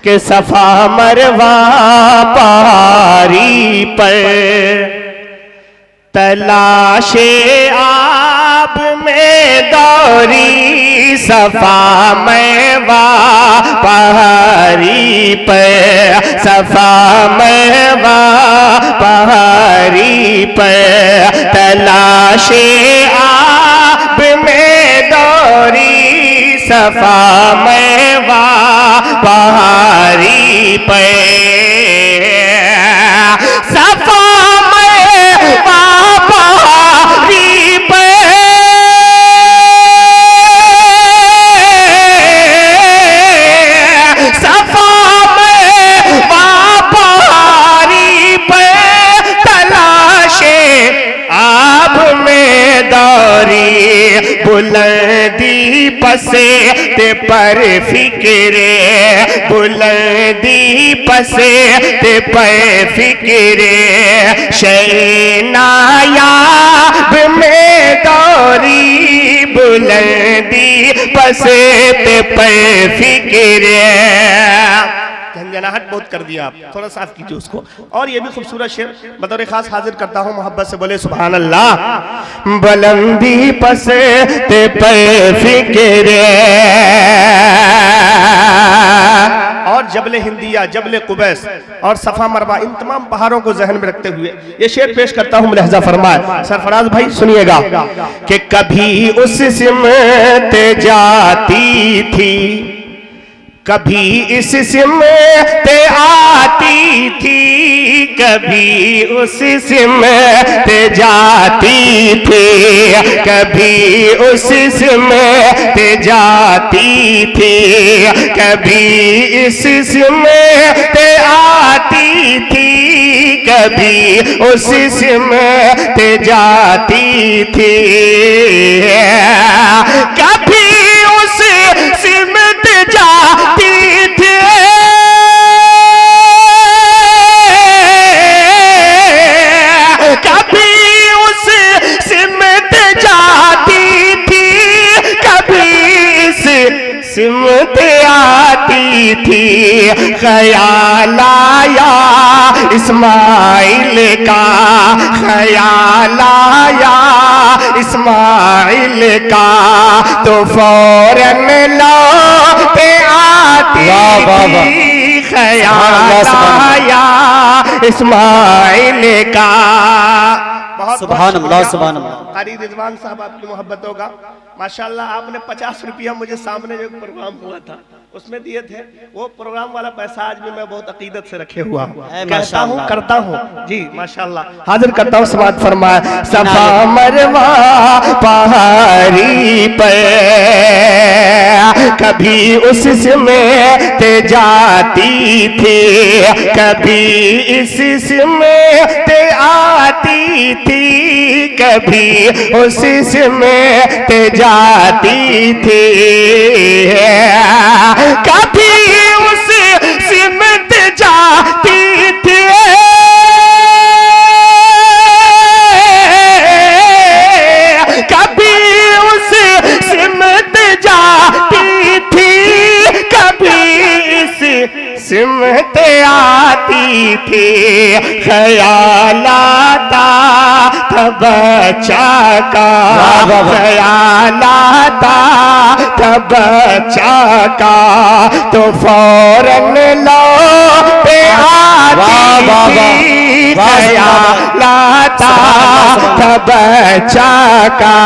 कि सफा मरवा पहाड़ी पर तलाशे आब में दौरी, सफा मरवा पहाड़ी पर, सफा मरवा पहाड़ी पर तलाशे आब में दौरी, सफा मरवा पहाड़ी पे, सफा मरवा पहाड़ी पे, सफा मरवा पहाड़ी पे तलाशे आब में दौरी, बुलंदी पसे ते पर फिक्रे, बुलंदी पसे ते पर फिक्रे, शे नायाब में दौरी, बुलंदी पसे ते पर फिक्रे। झंझनाहट बहुत कर दिया आप, थोड़ा साफ कीजिए उसको। और ये भी खूबसूरत शेर बतौर खास हाजिर करता हूँ, मोहब्बत से बोले सुभान अल्लाह। बुलंदी पसे ते पे फिक्रे, और जबले हिंदिया, जबले कुबैस और सफा मरवा, इन तमाम पहाड़ों को जहन में रखते हुए ये शेर पेश करता हूँ। मुलाहिजा फरमाए सरफराज भाई, सुनिएगा कि कभी उस सिमत जाती थी, कभी इस सिमत आती थी, कभी उस सिमत जाती थी, कभी उस सिमत जाती थी, कभी इस सिमत आती थी, कभी उस सिमत जाती थी, कभी उस सिमत जाती थी, कभी उस सिमत जाती थी, कभी इस सिमत आती थी। ख्याल आया इस्माइल का, ख्याल आया इस्माइल का, तो फौरन लौट आती थी। ख्याल आया इस्माइल का। सुभान अल्लाह, सुभान अल्लाह। कारी रिजवान साहब आपकी मोहब्बत होगा माशाल्लाह। आपने 50 रुपया मुझे सामने जो प्रोग्राम हुआ था उसमें दिए थे, वो प्रोग्राम वाला पैसा आज भी मैं बहुत अकीदत से रखे हुआ हूँ, कहता हूँ, करता हूँ जी माशाल्लाह। हाजिर करता हूँ, समात फरमाए सफा मरवा पहाड़ी पर, कभी उस सिमत जाती थी, कभी इस सिमत आती थी, कभी उस सिमत जाती थी, कभी उस सिमत जाती थी, कभी उस सिमत जाती थी, कभी इस सिमत आती थी। ख्याल आता था बच्चा का, ख्याल आता था बच्चा का, तो फौरन लौट आती थी। ख्याल आता था बच्चा का।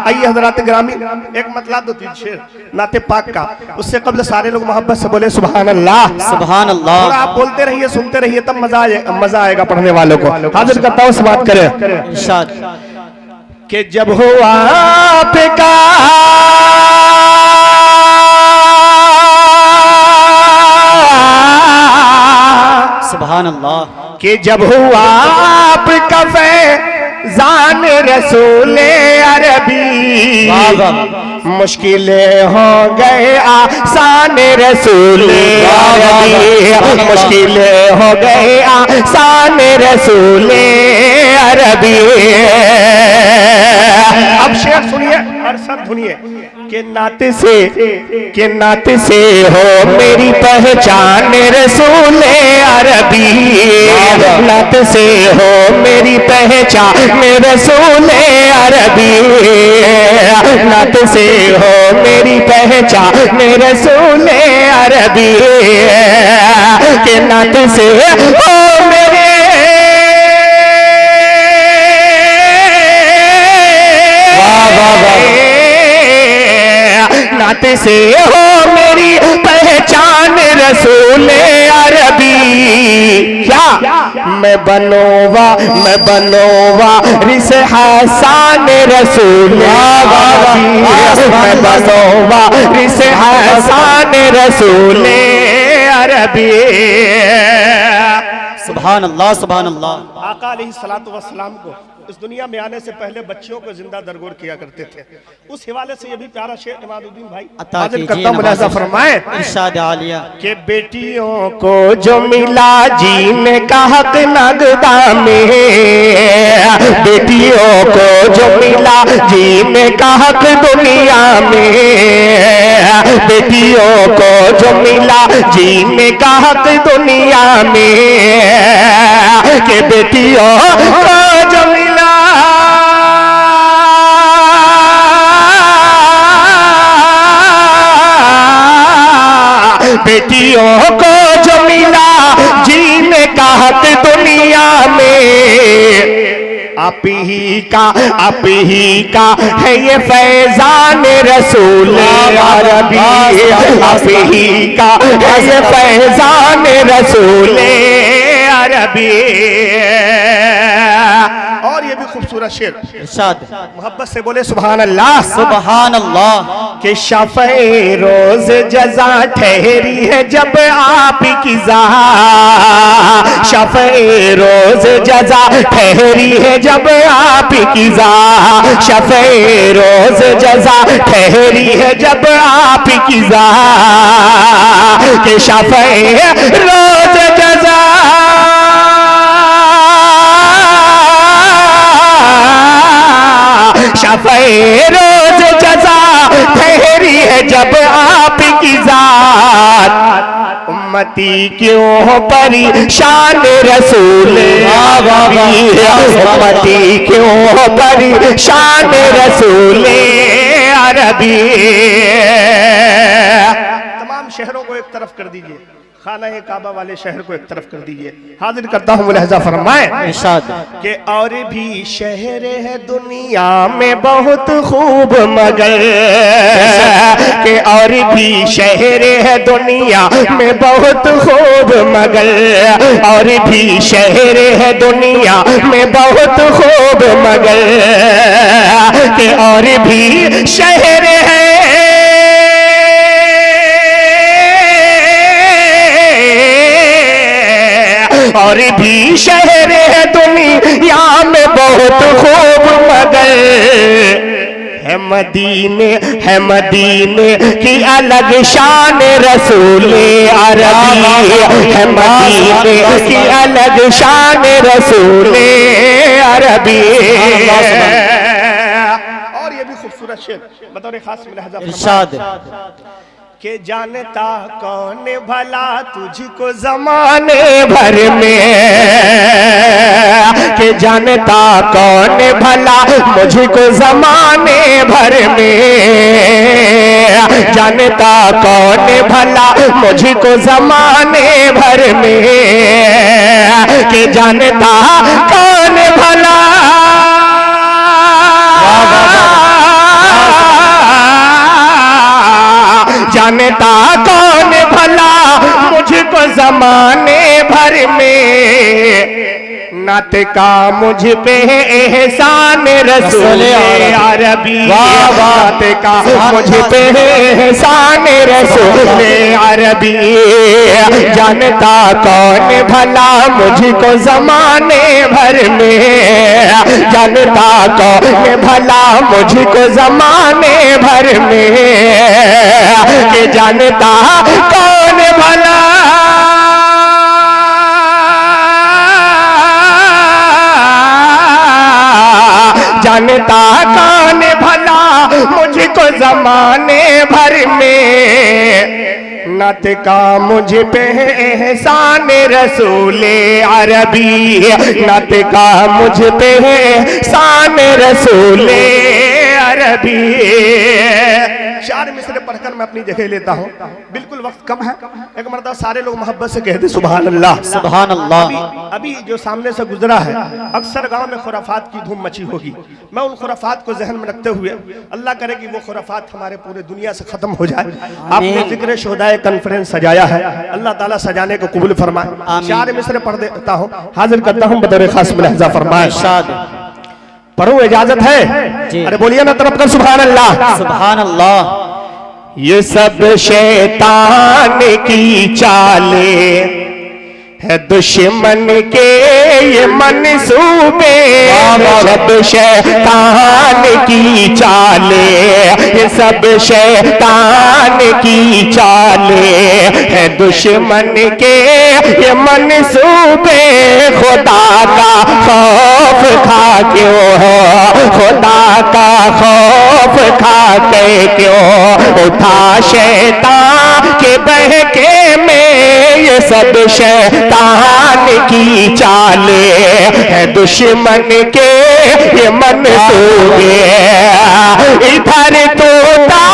आइए हजरात ग्रामी, एक मतलब 2-3 शेर नाते पाक का, उससे कबल सारे लोग मोहब्बत से बोले सुभान अल्लाह, सुभान अल्लाह। और आप बोलते रहिए, सुनते रहिए, तब मजा आएगा पढ़ने वालों को। हाजिर करता हूँ, समात करें इरशाद कि जब हुआ आपका सुभान अल्लाह, कि जब हुआ आपका फैज़ान रसूले अरबी, मुश्किलें हो गए आसान रसूले अरबी, मुश्किलें हो गए आसान रसूले अरबी। अब शेर सुनिए, हर शब्द सुनिए के नाते से हो मेरी पहचान रसूल अरबी, नाते से हो मेरी पहचान रसूल अरबी, नाते से हो मेरी पहचान रसूल अरबी, के नाते से हो मेरे नाते से हो मेरी पहचान रसूल अरबी, क्या मैं बनोवा रिस हसान रसूल अरबी, मैं बनोवा रिस हसान रसूल अरबी। सुभान अल्लाह, सुभान अल्लाह। आका अलैहिस्सलातु वस्सलाम को इस दुनिया में आने से पहले बच्चियों को जिंदा दरगोर किया करते थे। उस हवाले से ये भी प्यारा शेर इमादुद्दीन भाई हाजिर करता हूं, मुलाहिजा फरमाए इरशाद आलिया कि बेटियों को जो मिला जीने का हक नगदा में, बेटियों को जो मिला जीने का हक दुनिया में, बेटियों को जो मिला जीने का हक दुनिया में, कि बेटियों को जो मिला बेटियों को जो मिला जीने का हक दुनिया में, आप ही का है ये फैजान रसूल अरबी, आप ही का है ये फैजान रसूल अरबी। और ये भी खूबसूरत शेर इरशाद मोहब्बत से बोले सुभान अल्लाह, सुभान अल्लाह। कि शफ़े रोज जज़ा ठहरी है जब आप की ज़ा, शफ़े रोज जज़ा ठहरी है जब आप की ज़ा, शफ़े रोज जज़ा ठहरी है जब आप की ज़ा, कि शफ़े रोज जज़ा शफ़े रोज जज़ा ठहरी है जब आपकी ज़ात, उम्मती क्यों हो परेशान रसूल अरबी, उम्मती क्यों हो परेशान रसूल अरबी। तमाम शहरों को एक तरफ कर दीजिए, खाना काबा वाले शहर को एक तरफ कर दीजिए। हाजिर करता हूँ, मुलाहिजा फरमाए इरशाद कि और भी शहर है दुनिया में बहुत खूब मगर, कि और भी शहर है दुनिया में बहुत खूब मगर, और भी शहर है दुनिया में बहुत खूब मगर, कि और भी शहर है और भी शहर है दुनिया में बहुत खूब मगर, है मदीने की अलग शान रसूल अरबी, है मदीने की अलग शान रसूल अरबी। और ये भी खूबसूरत शेर बतौर खास मुलाहिजा इरशाद के जानता कौन भला तुझको जमाने भर में, के जानता कौन भला मुझको जमाने भर में, जानता कौन भला मुझको जमाने भर में, के जानता कौन भला जानता कौन भला मुझको जमाने भर में, नात का मुझ पे एहसान रसूल अरबी, नात का मुझ पे एहसान रसूल अरबी, जानता कौन भला मुझको जमाने भर में, जानता कौन भला मुझको जमाने भर में, कि जानता कौन भला जानता कौन भला को जमाने भर में, नत का मुझ पे एहसान रसूले अरबी, नत का मुझ पे एहसान रसूले अरबी। चार मिसरे पढ़कर मैं अपनी जगह लेता हूँ, बिल्कुल वक्त कम है। एक मरतबा सारे लोग मोहब्बत से कहते सुभान अल्लाह सुभान अल्लाह। अभी जो सामने से गुजरा है, अक्सर गांव में खुराफात की धूम मची होगी। मैं उन खुराफात को जहन में रखते हुए, अल्लाह करे कि वो खुराफात हमारे पूरे दुनिया से खत्म हो जाए। आपने जिक्र शोदाए कॉन्फ्रेंस सजाया है, अल्लाह ताला सजाने को कबूल फरमाए। चार मिसरे पढ़ देता हूँ, हाजिर करता हूँ बतौर खास मुलाहिजा फरमाए। पढ़ो, इजाजत है? अरे बोलिए ना तरफ कर सुभान अल्लाह सुभान अल्लाह। ये सब शैतान की चालें है, दुश्मन के ये मंसूबे, सब शैतान की चालें, ये सब शैतान की चालें है, दुश्मन के ये मंसूबे। खुदा का खौफ खा क्यों हो, खुदा का खौफ खा के क्यों उठा शैतान के बहके में। ये सब शैतान की चालें है, दुश्मन के ये मंसूबे। इधर तोता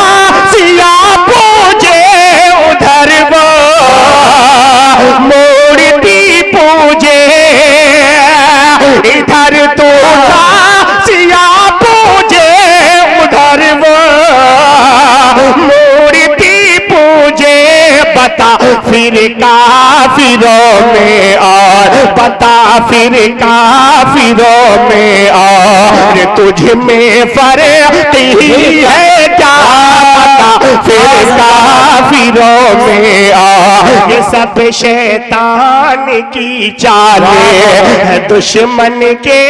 सिया पूजे, उधर वो मूर्ति पूजे। इधर तोता सिया पूजे, उधर वो मूर्ति पूजे। बता फिर काफिरों में और, बता फिर काफिरों में और, तुझ में फर्क ही है क्या? बता फिर काफिरों में और, ये सब शैतान की चालें है, दुश्मन के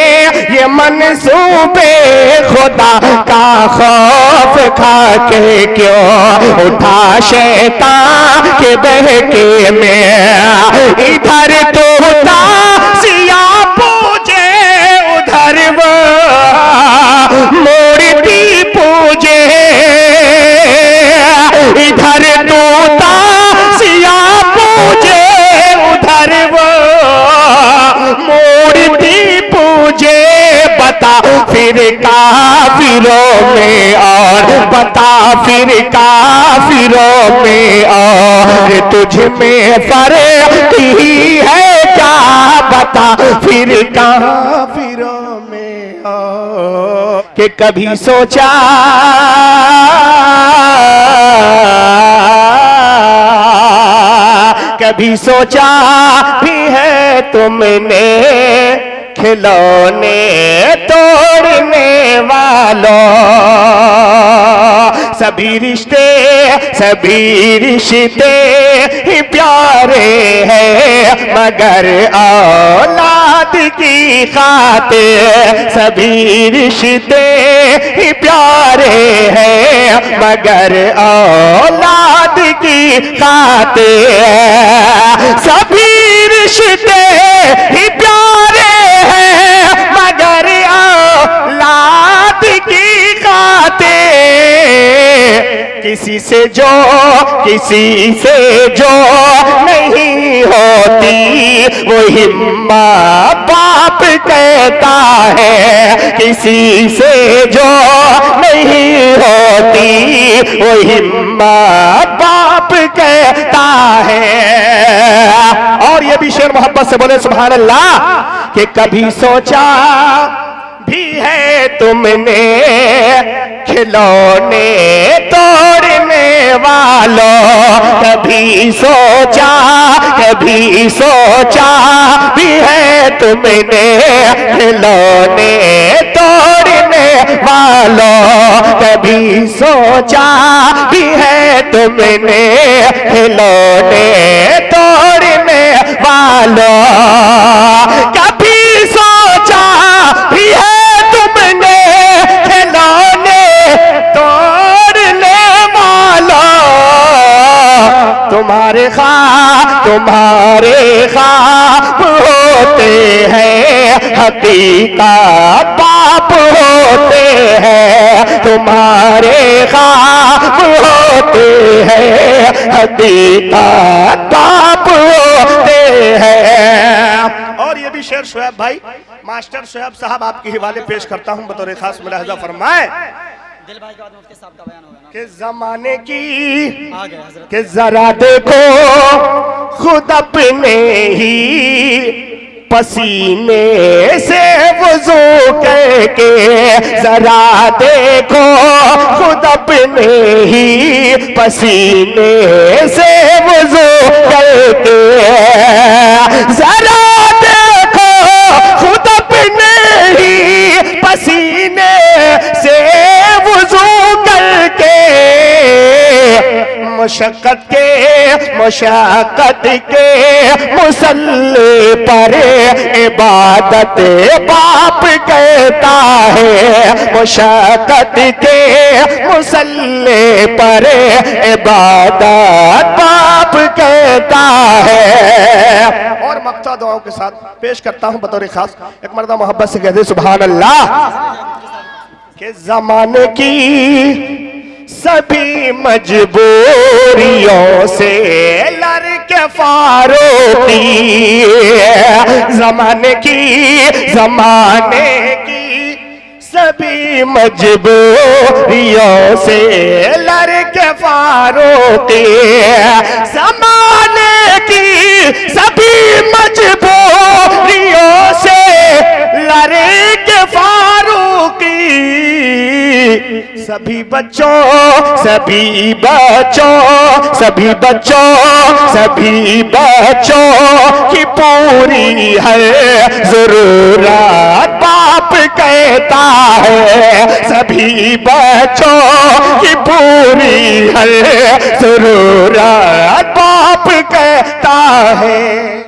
ये मंसूबे। खुदा का खौफ खा के क्यों उठा शैतान के बहके में। इधर तोता सिया पूजे, उधर वो मूर्ति पूजे। इधर तोता सिया पूजे, उधर वो मूर्ति पूजे। बता फिर काफिरों में और, बता फिर काफिरों में और, तुझ में फर्क ही है क्या? बता फिर काफिरों में और, कि कभी सोचा कभी सोचा भी है तुमने, खिलौने तोड़ने वालों। सभी रिश्ते ही प्यारे हैं, मगर औलाद की खातिर। सभी रिश्ते ही प्यारे हैं, मगर औलाद की खातिर। सभी रिश्ते ही प्यारे हैं, मगर औलाद की खातिर। किसी से जो नहीं होती, वही माँ बाप कहता है। किसी से जो नहीं होती, वही माँ बाप कहता है। और ये भी शेर मोहब्बत से बोले सुभान अल्लाह, कि कभी सोचा भी है तुमने, खिलौने तोड़ने वालों। कभी सोचा भी है तुमने, खिलौने तोड़ने वालों। कभी सोचा भी है तुमने, खिलौने तोड़ने वालों। कभी सोचा भी है तुमने, खिलौने तोड़ने वालों। तुम्हारे ख्वाब हो होते हैं हकीकत बाप होते हैं, तुम्हारे ख्वाब होते हैं हकीकत बाप होते हैं। और ये भी शेर शोएब भाई, मास्टर शोएब साहब आपके हवाले पेश करता हूं बतौर खास मुलाहजा फरमाए दिल भाई के बाद मुफ्ती साहब का बयान होगा ना। कि जमाने की आ गए हजरत। कि जरा देखो खुद अपने ही पसीने से वुजू करके, जरा देखो खुद अपने ही पसीने से वुजू करके, जरा देखो खुद अपने ही पसीने से वुजू करके, मुशक्कत के मुसल्ले पर इबादत बाप कहता है, मुशक्कत के मुसल्ले पर इबादत बाप कहता है। और मक्ता दुआओं के साथ पेश करता हूं बतौर खास, एक मर्दा मोहब्बत से कहते सुभान अल्लाह। के जमाने की सभी मजबूरियों से लड़के फारूकी, जमाने की सभी मजबूरियों से लड़के फारूकी, जमाने की सभी मजबूरियों से लड़के फारूकी, सभी बच्चों की पूरी है जरूरत बाप कहता है, सभी बच्चों की पूरी है जरूरत बाप कहता है।